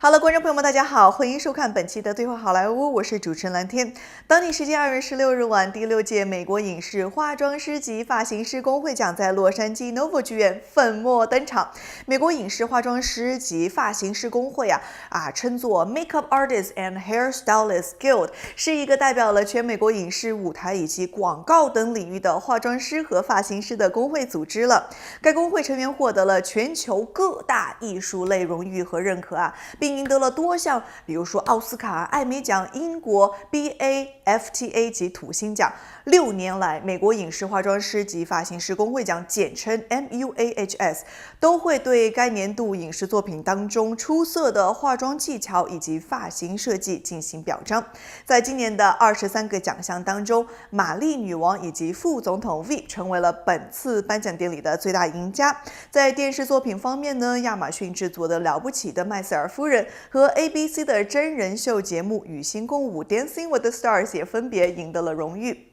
Hello， 观众朋友们，大家好，欢迎收看本期的对话好莱坞，我是主持人蓝天。当地时间2月16日晚，第6届美国影视化妆师及发型师工会奖在洛杉矶 Novo 剧院粉墨登场。美国影视化妆师及发型师工会称作 Makeup Artists and Hairstylists Guild， 是一个代表了全美国影视、舞台以及广告等领域的化妆师和发型师的工会组织了。该工会成员获得了全球各大艺术类荣誉和认可并赢得了多项，比如说奥斯卡、艾美奖、英国 BAFTA 及土星奖。6年来，美国影视化妆师及发型师工会奖，简称 MUAHS， 都会对该年度影视作品当中出色的化妆技巧以及发型设计进行表彰。在今年的23个奖项当中，玛丽女王以及副总统 V 成为了本次颁奖典礼的最大赢家。在电视作品方面呢，亚马逊制作的了不起的麦瑟尔夫人和 ABC 的真人秀节目《与星共舞 Dancing with the Stars》也分别赢得了荣誉。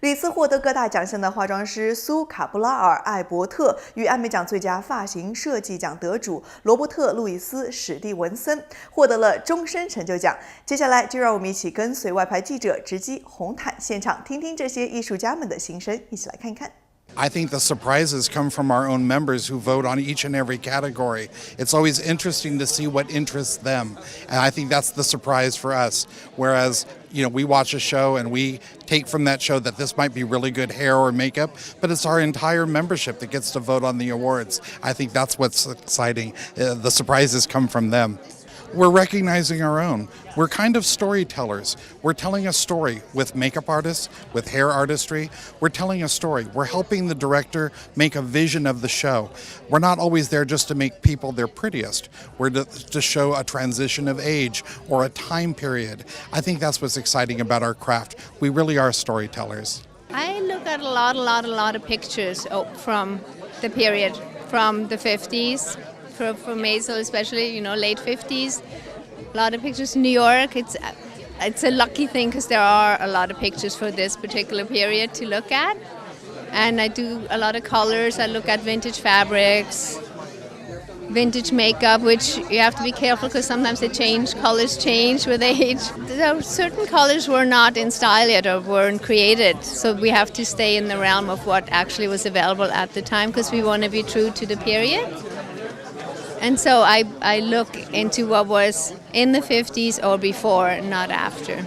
屡次获得各大奖项的化妆师苏卡布拉尔·艾伯特与艾美奖最佳发型设计奖得主罗伯特·路易斯·史蒂文森获得了终身成就奖。接下来就让我们一起跟随外派记者直击红毯现场，听听这些艺术家们的心声，一起来看看。I think the surprises come from our own members who vote on each and every category. It's always interesting to see what interests them. And I think that's the surprise for us. Whereas, we watch a show and we take from that show that this might be really good hair or makeup, but it's our entire membership that gets to vote on the awards. I think that's what's exciting. The surprises come from them. We're recognizing our own. We're kind of storytellers. We're telling a story with makeup artists, with hair artistry. We're telling a story. We're helping the director make a vision of the show. We're not always there just to make people their prettiest. We're to show a transition of age or a time period. I think that's what's exciting about our craft. We really are storytellers. I look at a lot of pictures from the period, from the 50s. From Maisel, especially, late 50s. A lot of pictures in New York. It's a lucky thing because there are a lot of pictures for this particular period to look at. And I do a lot of colors. I look at vintage fabrics, vintage makeup, which you have to be careful because sometimes they change. Colors change with age. Certain colors were not in style yet or weren't created. So we have to stay in the realm of what actually was available at the time because we want to be true to the period. And so I look into what was in the 50s or before, not after.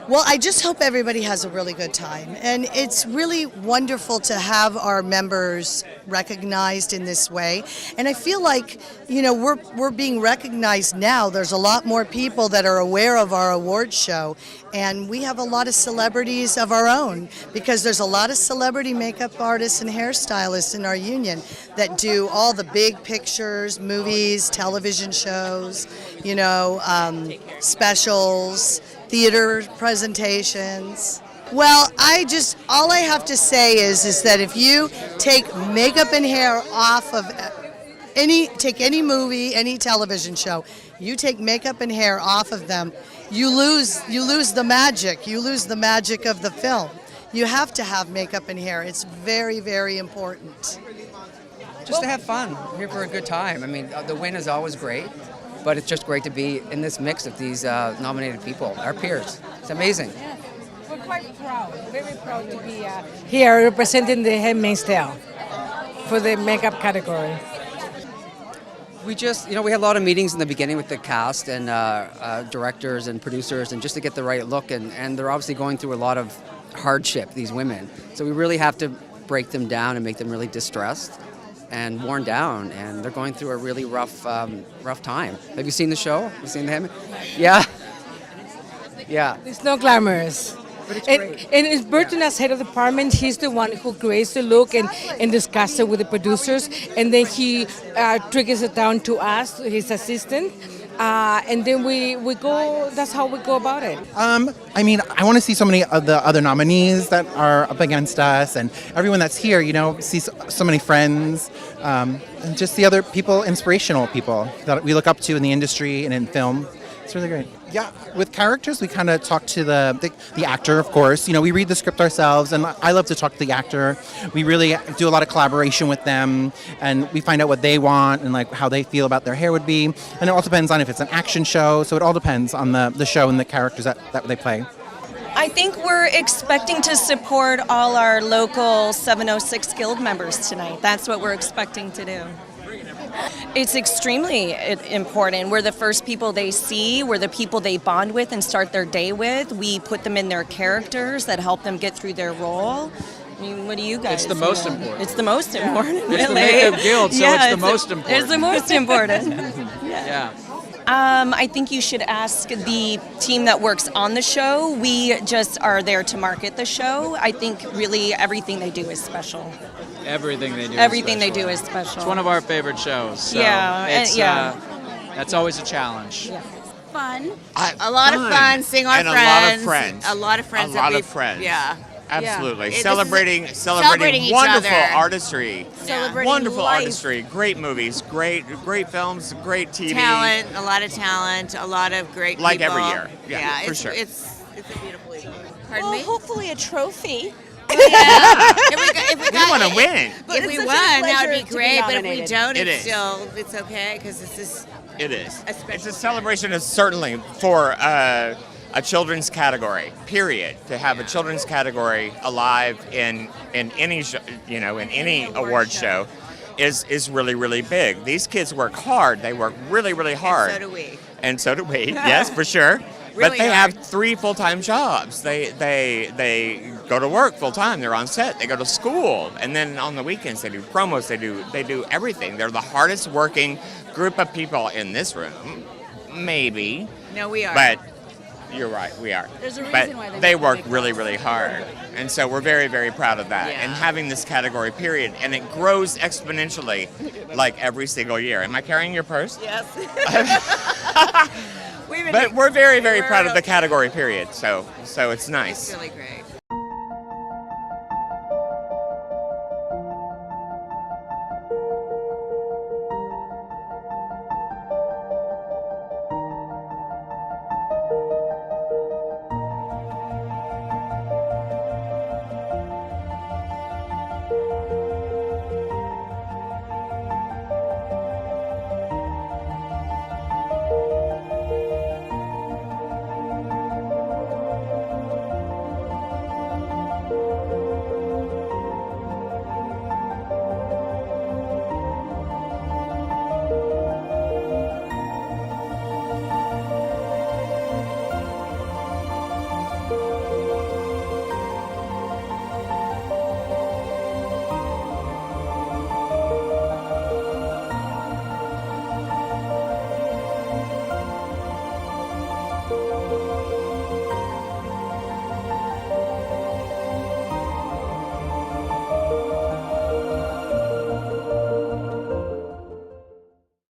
Well, I just hope everybody has a really good time. And it's really wonderful to have our members recognized in this way. And I feel like, we're being recognized now. There's a lot more people that are aware of our awards show. And we have a lot of celebrities of our own because there's a lot of celebrity makeup artists and hairstylists in our union that do all the big pictures, movies, television shows, specials, theater presentations. Well, all I have to say is that if you take makeup and hair off of any movie, any television show, you take makeup and hair off of them, you lose the magic. You lose the magic of the film. You have to have makeup and hair. It's very, very important. Just to have fun. We're here for a good time. I mean, the win is always great, but it's just great to be in this mix of these nominated people, our peers. It's amazing. Yeah. We're quite proud, very proud to be here representing the Handmaid's Tale for the makeup category. We just, we had a lot of meetings in the beginning with the cast and directors and producers, and just to get the right look, and they're obviously going through a lot of hardship, these women. So we really have to break them down and make them really distressed and worn down, and they're going through a really rough time. Have you seen the show? Have you seen the Yeah. Yeah. It's not glamorous. But it's great. And Burton, as head of the department, he's the one who creates the look and discusses it with the producers, and then he triggers it down to us, his assistant. And then we go, that's how we go about it. I want to see so many of the other nominees that are up against us, and everyone that's here, see so many friends, and just the other people, inspirational people that we look up to in the industry and in film. It's really great. Yeah, with characters, we kind of talk to the actor, of course. You know, we read the script ourselves, and I love to talk to the actor. We really do a lot of collaboration with them, and we find out what they want and like how they feel about their hair would be. And it all depends on if it's an action show, so it all depends on the show and the characters that they play. I think we're expecting to support all our local 706 Guild members tonight. That's what we're expecting to do. It's extremely important. We're the first people they see. We're the people they bond with and start their day with. We put them in their characters that help them get through their role. I mean, what do you guys? It's the most important. It's the most important. It's really. the Makeup Guild, so it's the most important. It's the most important. Yeah. I think you should ask the team that works on the show. We just are there to market the show. I think really everything they do is special. Everything they do. Everything is they do is special. It's one of our favorite shows. So Yeah, and- it's, yeah. That's always a challenge. Yeah. Fun. A lot of fun. Seeing our and friends. a lot of friends. A lot of friends. A that lot of we've- friends. Yeah. Absolutely. This is Celebrating each wonderful other. artistry. Celebrating Wonderful life. artistry. Great movies. Great films. Great TV. Talent. A lot of talent. A lot of great Like people. every year. Yeah, for it's, sure. It's a beautiful evening. Pardon Well, me? hopefully a trophy. Yeah. if we We want to win. If we it's won, such a that pleasure would to be be great. But if we nominated. don't, It is. it's okay because this is It is. A special- It's a celebration, certainly for a children's category. Period. To have a children's category alive in any in any award show is really big. These kids work hard. They work really hard. so do we. And so do we. Yes, for sure. But Really they hard. have 3 full-time jobs. They go to work full-time. They're on set. They go to school, and then on the weekends they do promos. They do everything. They're the hardest working group of people in this room, maybe. No, we are. But you're right, we are. There's a but reason why they they make work big really hard, and so we're very proud of that. Yeah. And having this category, period, and it grows exponentially, like every single year. Am I carrying your purse? Yes. But we're very proud of the category, period. So it's nice. It's really great.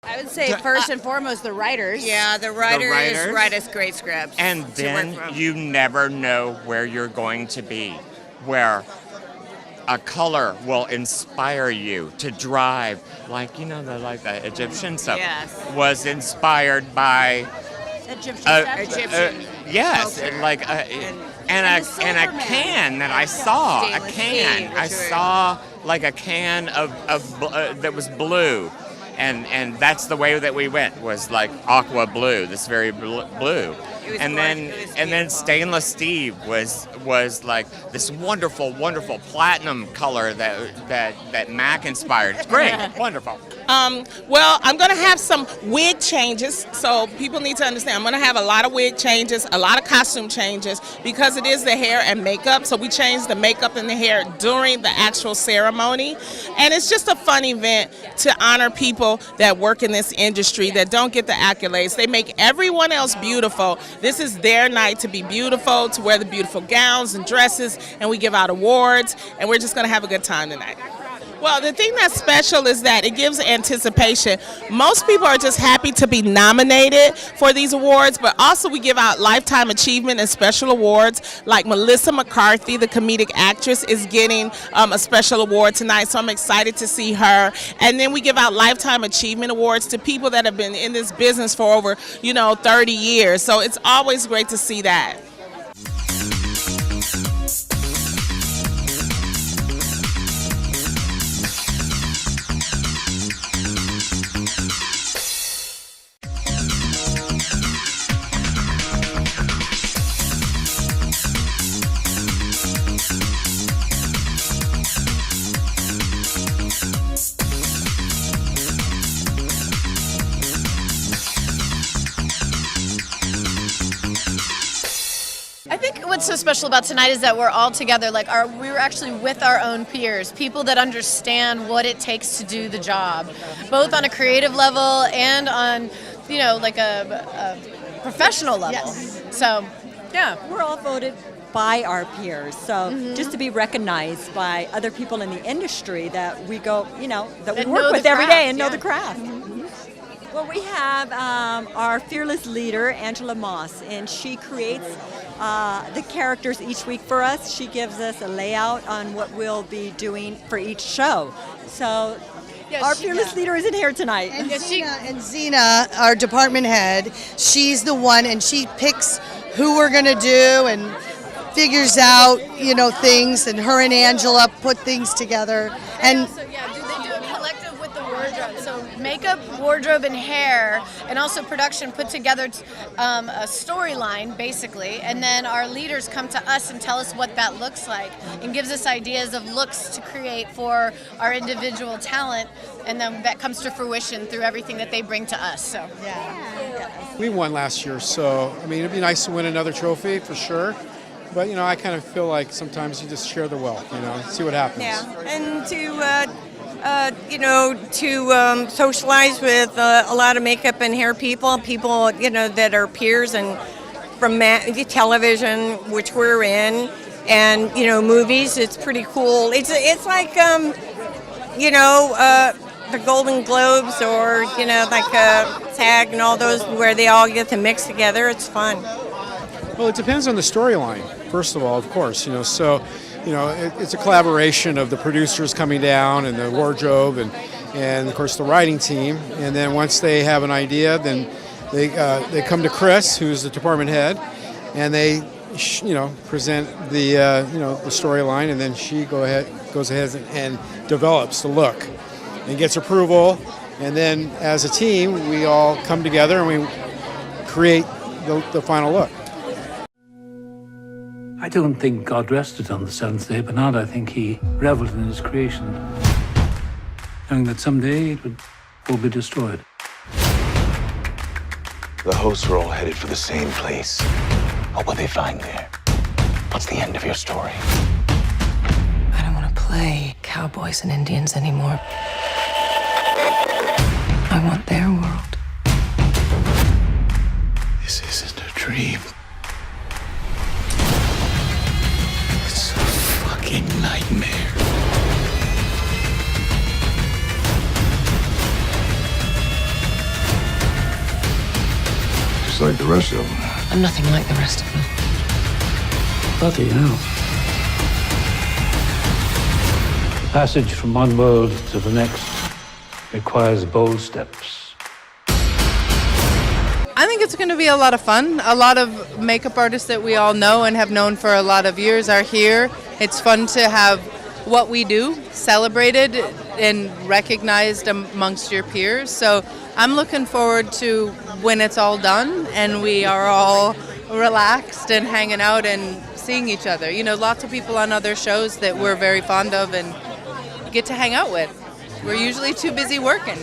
I would say first and foremost the writers. Yeah, the writers writers. write us great scripts. And to then work from. you never know where you're going to be, where a color will inspire you to drive, like the Egyptian stuff Yes. was inspired by Egyptian. yes, culture. and like and a can that I saw, Stainless steel, I which were- saw like a can of that was blue. And that's the way that we went, was like aqua blue, this very blue. It was And then gorgeous. It was and then beautiful. stainless steel was like this wonderful platinum color that Mac inspired. It's great, wonderful. Well, I'm going to have some wig changes, so people need to understand. I'm going to have a lot of wig changes, a lot of costume changes, because it is the hair and makeup. So we change the makeup and the hair during the actual ceremony. And it's just a fun event to honor people that work in this industry that don't get the accolades. They make everyone else beautiful. This is their night to be beautiful, to wear the beautiful gowns and dresses, and we give out awards, and we're just going to have a good time tonight. Well, the thing that's special is that it gives anticipation. Most people are just happy to be nominated for these awards, but also we give out lifetime achievement and special awards. Like Melissa McCarthy, the comedic actress, is getting a special award tonight, so I'm excited to see her. And then we give out lifetime achievement awards to people that have been in this business for over, 30 years. So it's always great to see that. I think what's so special about tonight is that we're all together. We were actually with our own peers, people that understand what it takes to do the job, both on a creative level and on, a professional level. Yes. So, yeah. We're all voted by our peers. So just to be recognized by other people in the industry that we go, that we work with every day and know the craft. Well, we have our fearless leader, Angela Moss, and she creates the characters each week for us. She gives us a layout on what we'll be doing for each show. So our fearless leader isn't here tonight. And Zena, our department head, she's the one, and she picks who we're going to do and figures out, things, and her and Angela put things together. And they do a collective with the wardrobe. So makeup, wardrobe, and hair, and also production put together a storyline, basically. And then our leaders come to us and tell us what that looks like and gives us ideas of looks to create for our individual talent. And then that comes to fruition through everything that they bring to us. So We won last year, so it'd be nice to win another trophy for sure. But I kind of feel like sometimes you just share the wealth, see what happens. Yeah, and to socialize with a lot of makeup and hair people, that are peers and from television, which we're in, and movies. It's pretty cool. It's like the Golden Globes or SAG and all those where they all get to mix together. It's fun. Well, it depends on the storyline, first of all, of course, So, it's a collaboration of the producers coming down and the wardrobe and of course, the writing team. And then once they have an idea, then they come to Chris, who's the department head, and they, present the, the storyline, and then she goes ahead and develops the look and gets approval. And then as a team, we all come together and we create the final look. I don't think God rested on the seventh day, but now I think he reveled in his creation, knowing that someday it would all be destroyed. The hosts are all headed for the same place. What will they find there? What's the end of your story? I don't want to play cowboys and Indians anymore. I want their world. This isn't a dream. Nightmare. Just like the rest of them. I'm nothing like the rest of them. Bloody hell. The passage from one world to the next requires bold steps. I think it's going to be a lot of fun. A lot of makeup artists that we all know and have known for a lot of years are here. It's fun to have what we do celebrated and recognized amongst your peers. So I'm looking forward to when it's all done and we are all relaxed and hanging out and seeing each other. Lots of people on other shows that we're very fond of and get to hang out with. We're usually too busy working.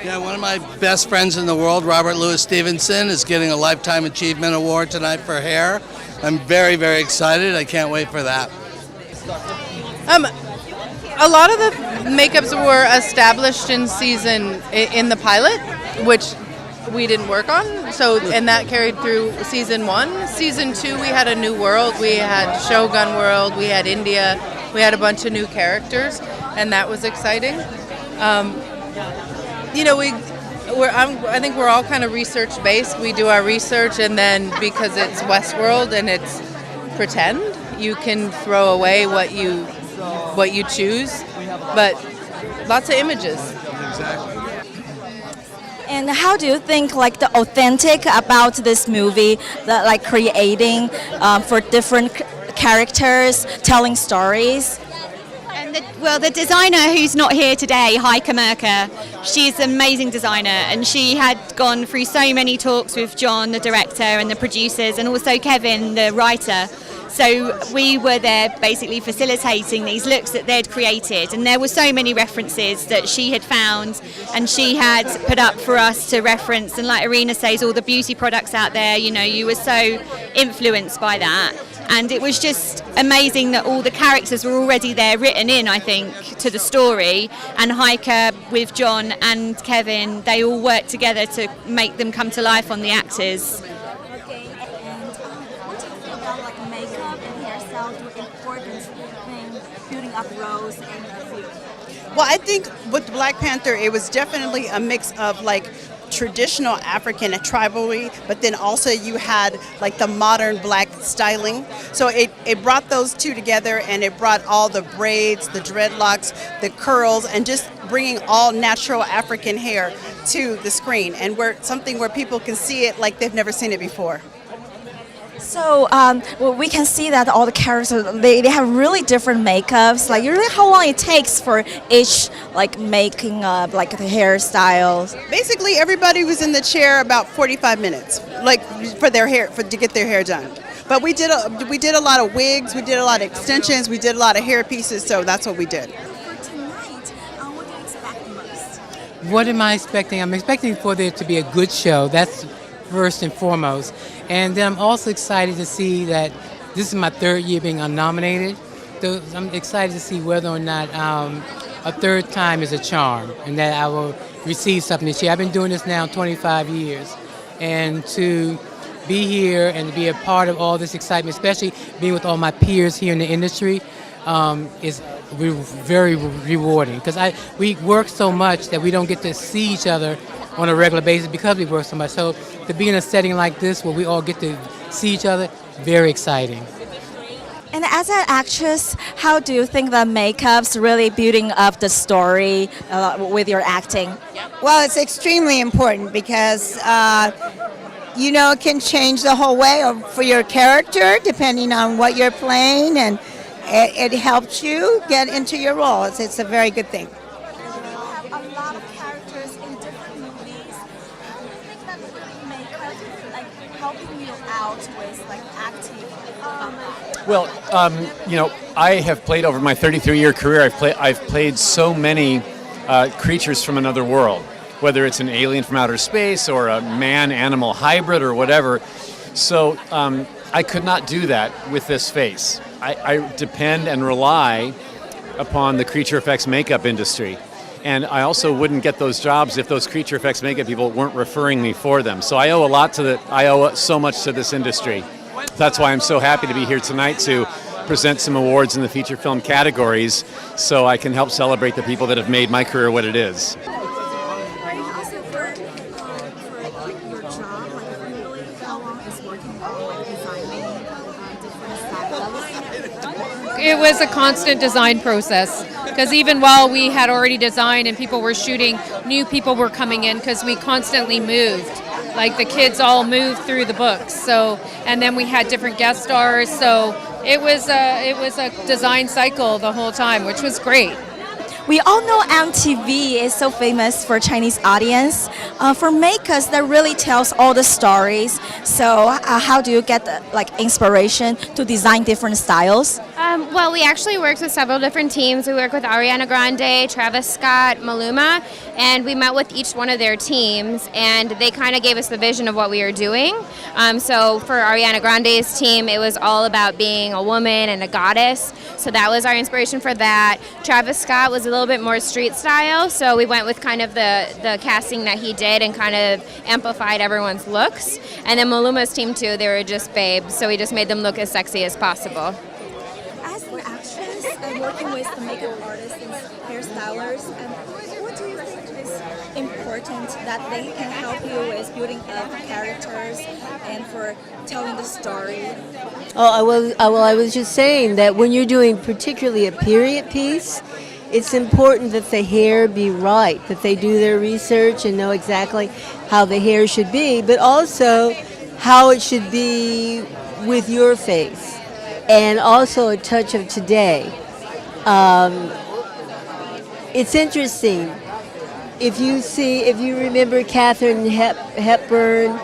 Yeah, one of my best friends in the world, Robert Louis Stevenson, is getting a Lifetime Achievement Award tonight for hair. I'm very, very excited. I can't wait for that. A lot of the makeups were established in the pilot, which we didn't work on. And that carried through season 1. Season 2, we had a new world. We had Shogun World. We had India. We had a bunch of new characters. and that was exciting. You know, I think we're all kind of research based. We do our research, and then because it's Westworld and it's pretend, you can throw away what you choose, but lots of images. And how do you think like the authentic about this movie, the like creating for different characters, telling stories? And the designer who's not here today, Heike Merker, she's an amazing designer, and she had gone through so many talks with John, the director, and the producers, and also Kevin, the writer. So we were there basically facilitating these looks that they'd created, and there were so many references that she had found and she had put up for us to reference. And like Irina says, all the beauty products out there, you know, you were so influenced by that. And it was just amazing that all the characters were already there written in, I think, to the story. And Heike with John and Kevin, they all worked together to make them come to life on the actors. Well, I think with Black Panther, it was definitely a mix of like traditional African and tribally, but then also you had like the modern black styling. So it brought those two together, and it brought all the braids, the dreadlocks, the curls, and just bringing all natural African hair to the screen, and something where people can see it like they've never seen it before. So well, we can see that all the characters, they have really different makeups. Like really how long it takes for each like making up like the hairstyles. Basically everybody was in the chair about 45 minutes, like for their hair, to get their hair done. But we did a lot of wigs, we did a lot of extensions, we did a lot of hair pieces, so that's what we did. What am I expecting? I'm expecting for there to be a good show. That's first and foremost. And then I'm also excited to see that this is my third year being unnominated. So I'm excited to see whether or not a third time is a charm, and that I will receive something this year. I've been doing this now 25 years. And to be here and to be a part of all this excitement, especially being with all my peers here in the industry, is very rewarding. Because we work so much that we don't get to see each other on a regular basis because we work so much. So to be in a setting like this where we all get to see each other, very exciting. And as an actress, how do you think the makeup's really building up the story with your acting? Well, it's extremely important because, you know, it can change the whole way for your character depending on what you're playing, and it helps you get into your role. It's a very good thing. Well, you know, I have played over my 33-year career. I've played so many creatures from another world, whether it's an alien from outer space or a man-animal hybrid or whatever. So I could not do that with this face. I depend and rely upon the creature effects makeup industry. And I also wouldn't get those jobs if those creature effects makeup people weren't referring me for them. So I owe so much to this industry. That's why I'm so happy to be here tonight to present some awards in the feature film categories so I can help celebrate the people that have made my career what it is. It was a constant design process, because even while we had already designed and people were shooting, new people were coming in because we constantly moved. Like the kids all moved through the books. So, and then we had different guest stars. So it was a design cycle the whole time, which was great. We all know MTV is so famous for Chinese audience. For makers, that really tells all the stories. So how do you get inspiration to design different styles? Well, we actually worked with several different teams. We worked with Ariana Grande, Travis Scott, Maluma, and we met with each one of their teams, and they kind of gave us the vision of what we were doing. So for Ariana Grande's team, it was all about being a woman and a goddess. So that was our inspiration for that. Travis Scott was a little bit more street style, so we went with kind of the casting that he did and kind of amplified everyone's looks. And then Maluma's team too, they were just babes, so we just made them look as sexy as possible. As an actress, working with the makeup artist and hairstylers, and what do you think is important that they can help you with building up characters and for telling the story? I was just saying that when you're doing particularly a period piece, it's important that the hair be right, that they do their research and know exactly how the hair should be, but also how it should be with your face, and also a touch of today. It's interesting. If you remember Katharine Hepburn,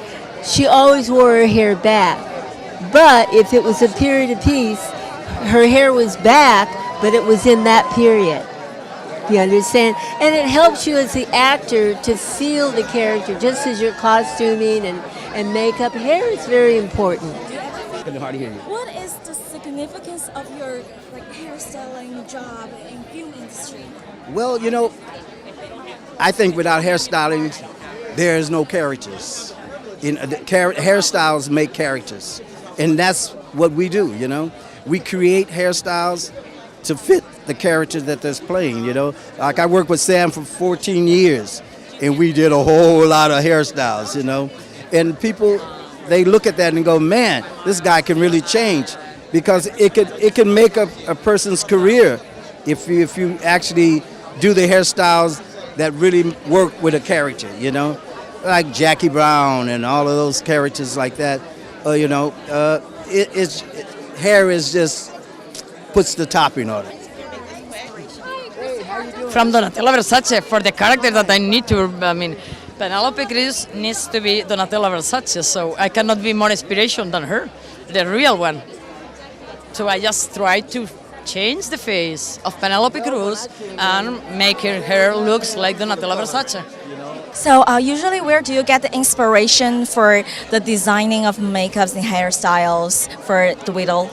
she always wore her hair back. But if it was a period piece, her hair was back, but it was in that period. You understand? And it helps you as the actor to feel the character, just as your costuming and makeup. Hair is very important. What is the significance of your hairstyling job in film industry? Well, I think without hairstyling, there is no characters. Hairstyles make characters, and that's what we do. We create hairstyles to fit the character that they're playing. Like I worked with Sam for 14 years, and we did a whole lot of hairstyles. And people, they look at that and go, "Man, this guy can really change," because it can make a person's career if you actually do the hairstyles that really work with a character. Like Jackie Brown and all of those characters like that. Hair is just puts the topping on it. From Donatella Versace for the character that I need to. Penelope Cruz needs to be Donatella Versace, so I cannot be more inspiration than her, the real one. So I just try to change the face of Penelope Cruz and make her hair looks like Donatella Versace. So usually where do you get the inspiration for the designing of makeups and hairstyles for the widow?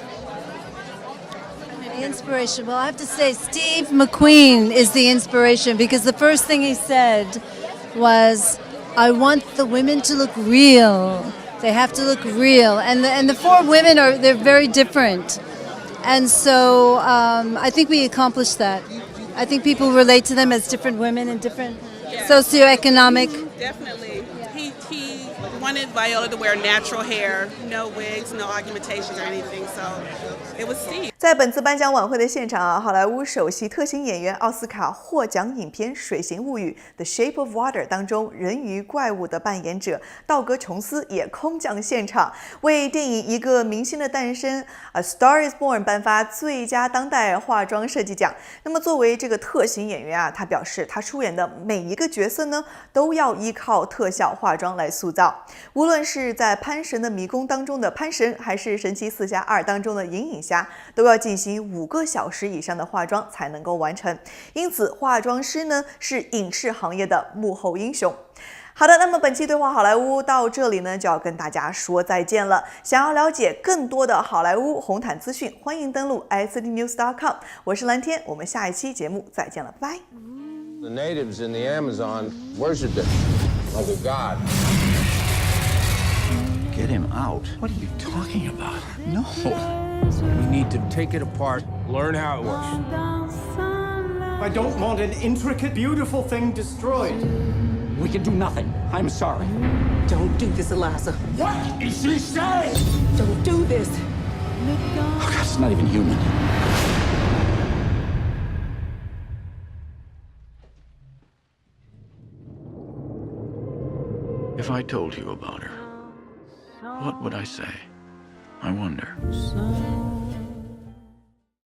Inspiration. Well, I have to say Steve McQueen is the inspiration, because the first thing he said was, I want the women to look real. They have to look real. And the four women they're very different. And so I think we accomplished that. I think people relate to them as different women and different socioeconomic. Definitely. He wanted Viola to wear natural hair, no wigs, no augmentations or anything. So it was Steve. 在本次颁奖晚会的现场好莱坞首席特型演员、奥斯卡获奖影片《水形物语》The Shape of Water 当中人鱼怪物的扮演者道格·琼斯也空降现场，为电影《一个明星的诞生》A Star Is Born 颁发最佳当代化妆设计奖。那么作为这个特型演员他表示他出演的每一个角色呢，都要依靠特效化妆来塑造。无论是在《潘神的迷宫》当中的潘神，还是《神奇四侠2》当中的银影侠，都要进行5个小时以上的化妆才能够完成。因此，化妆师呢是影视行业的幕后英雄。好的，那么本期对话好莱坞到这里呢，就要跟大家说再见了。想要了解更多的好莱坞红毯资讯，欢迎登录 icnews.com。我是蓝天，我们下一期节目再见了，拜拜。The natives in the Amazon worshipped it like a god. Get him out. What are you talking about? No. We need to take it apart, learn how it works. I don't want an intricate, beautiful thing destroyed. We can do nothing. I'm sorry. Don't do this, Eliza. What is she saying? Don't do this. Oh, God, it's not even human. If I told you about her, what would I say? I wonder.